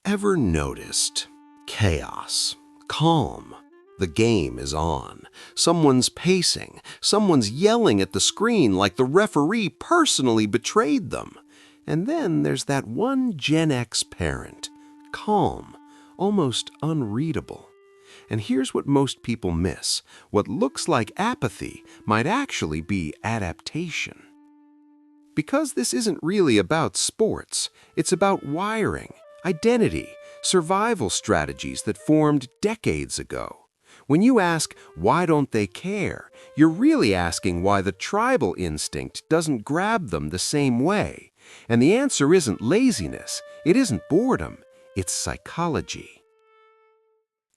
Ever noticed chaos, calm? The game is on. Someone's pacing. Someone's yelling at the screen like the referee personally betrayed them. And then there's that one Gen X parent. Calm, almost unreadable. And here's what most people miss. What looks like apathy might actually be adaptation. Because this isn't really about sports, it's about wiring, identity, survival strategies that formed decades ago. When you ask, why don't they care, you're really asking why the tribal instinct doesn't grab them the same way. And the answer isn't laziness, it isn't boredom, it's psychology.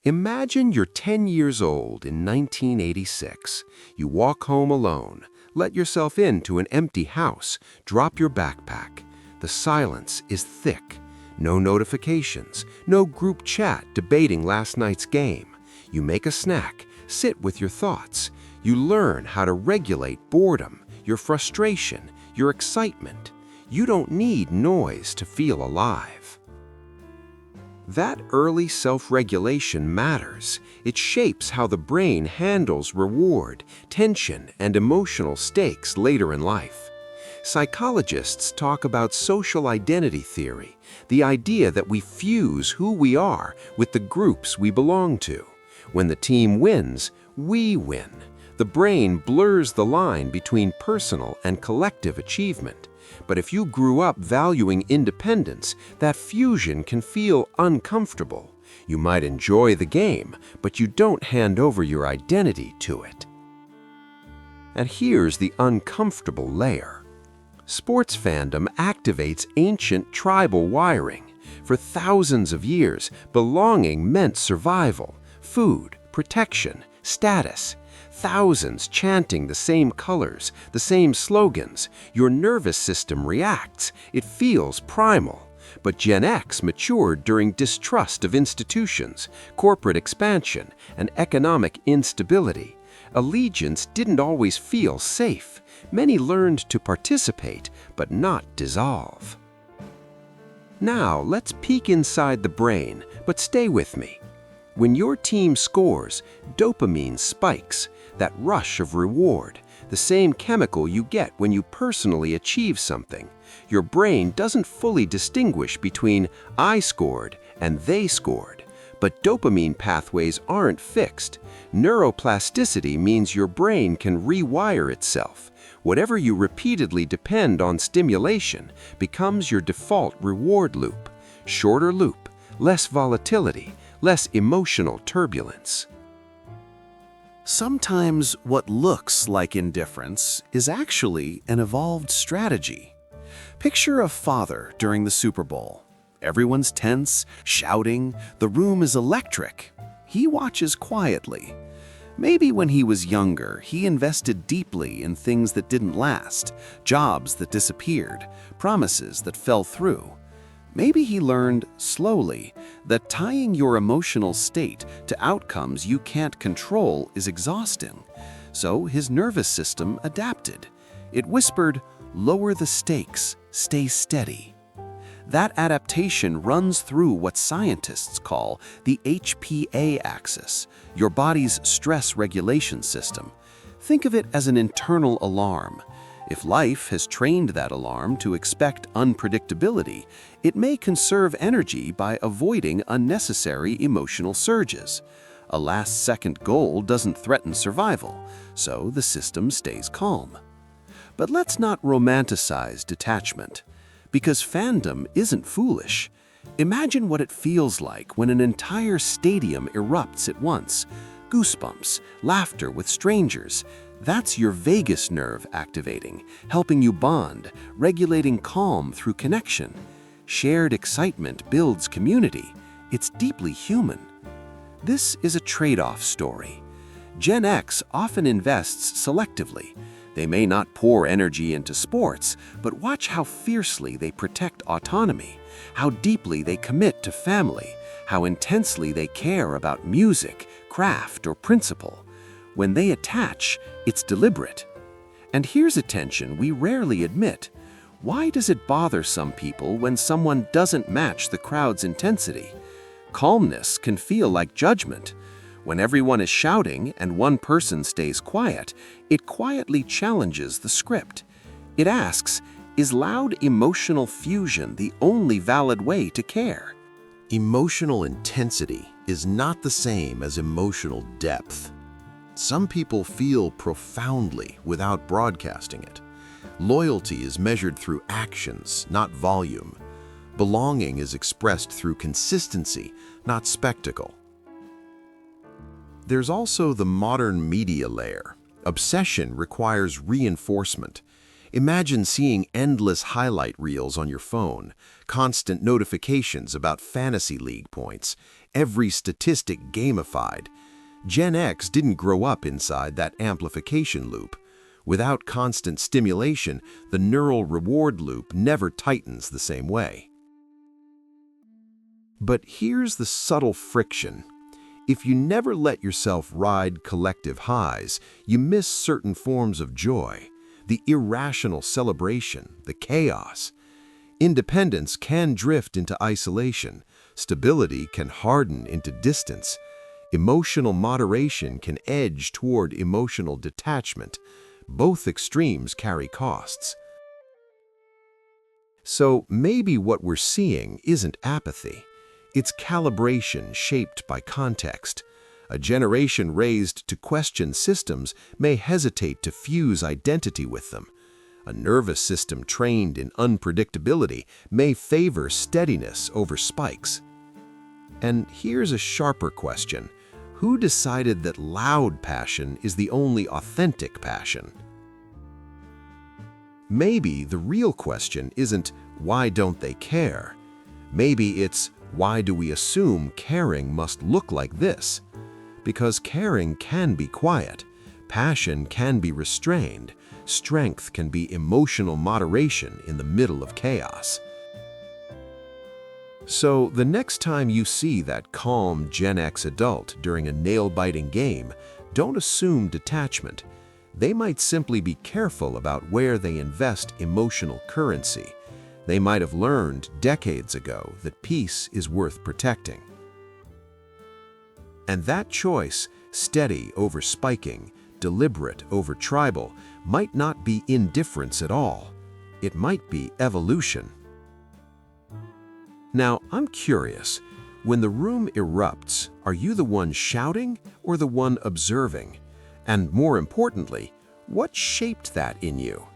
Imagine you're 10 years old in 1986. You walk home alone, let yourself into an empty house, drop your backpack. The silence is thick. No notifications, no group chat debating last night's game. You make a snack, sit with your thoughts. You learn how to regulate boredom, your frustration, your excitement. You don't need noise to feel alive. That early self-regulation matters. It shapes how the brain handles reward, tension, and emotional stakes later in life. Psychologists talk about social identity theory, the idea that we fuse who we are with the groups we belong to. When the team wins, we win. The brain blurs the line between personal and collective achievement. But if you grew up valuing independence, that fusion can feel uncomfortable. You might enjoy the game, but you don't hand over your identity to it. And here's the uncomfortable layer. Sports fandom activates ancient tribal wiring. For thousands of years, belonging meant survival, food, protection, status. Thousands chanting the same colors, the same slogans. Your nervous system reacts. It feels primal. But Gen X matured during distrust of institutions, corporate expansion, and economic instability. Allegiance didn't always feel safe. Many learned to participate, but not dissolve. Now, let's peek inside the brain, but stay with me. When your team scores, dopamine spikes, that rush of reward, the same chemical you get when you personally achieve something. Your brain doesn't fully distinguish between I scored and they scored. But dopamine pathways aren't fixed. Neuroplasticity means your brain can rewire itself. Whatever you repeatedly depend on stimulation becomes your default reward loop. Shorter loop, less volatility, less emotional turbulence. Sometimes what looks like indifference is actually an evolved strategy. Picture a father during the Super Bowl. Everyone's tense, shouting, the room is electric. He watches quietly. Maybe when he was younger, he invested deeply in things that didn't last, jobs that disappeared, promises that fell through. Maybe he learned slowly that tying your emotional state to outcomes you can't control is exhausting. So his nervous system adapted. It whispered, "Lower the stakes, stay steady." That adaptation runs through what scientists call the HPA axis, your body's stress regulation system. Think of it as an internal alarm. If life has trained that alarm to expect unpredictability, it may conserve energy by avoiding unnecessary emotional surges. A last-second goal doesn't threaten survival, so the system stays calm. But let's not romanticize detachment. Because fandom isn't foolish. Imagine what it feels like when an entire stadium erupts at once. Goosebumps, laughter with strangers. That's your vagus nerve activating, helping you bond, regulating calm through connection. Shared excitement builds community. It's deeply human. This is a trade-off story. Gen X often invests selectively. They may not pour energy into sports, but watch how fiercely they protect autonomy, how deeply they commit to family, how intensely they care about music, craft, or principle. When they attach, it's deliberate. And here's a tension we rarely admit. Why does it bother some people when someone doesn't match the crowd's intensity? Calmness can feel like judgment. When everyone is shouting and one person stays quiet, it quietly challenges the script. It asks, is loud emotional fusion the only valid way to care? Emotional intensity is not the same as emotional depth. Some people feel profoundly without broadcasting it. Loyalty is measured through actions, not volume. Belonging is expressed through consistency, not spectacle. There's also the modern media layer. Obsession requires reinforcement. Imagine seeing endless highlight reels on your phone, constant notifications about fantasy league points, every statistic gamified. Gen X didn't grow up inside that amplification loop. Without constant stimulation, the neural reward loop never tightens the same way. But here's the subtle friction. If you never let yourself ride collective highs, you miss certain forms of joy, the irrational celebration, the chaos. Independence can drift into isolation. Stability can harden into distance. Emotional moderation can edge toward emotional detachment. Both extremes carry costs. So maybe what we're seeing isn't apathy. It's calibration shaped by context. A generation raised to question systems may hesitate to fuse identity with them. A nervous system trained in unpredictability may favor steadiness over spikes. And here's a sharper question. Who decided that loud passion is the only authentic passion? Maybe the real question isn't, why don't they care? Maybe it's, why do we assume caring must look like this? Because caring can be quiet, passion can be restrained, strength can be emotional moderation in the middle of chaos. So the next time you see that calm Gen X adult during a nail-biting game, don't assume detachment. They might simply be careful about where they invest emotional currency. They might have learned decades ago that peace is worth protecting. And that choice, steady over spiking, deliberate over tribal, might not be indifference at all. It might be evolution. Now, I'm curious, when the room erupts, are you the one shouting or the one observing? And more importantly, what shaped that in you?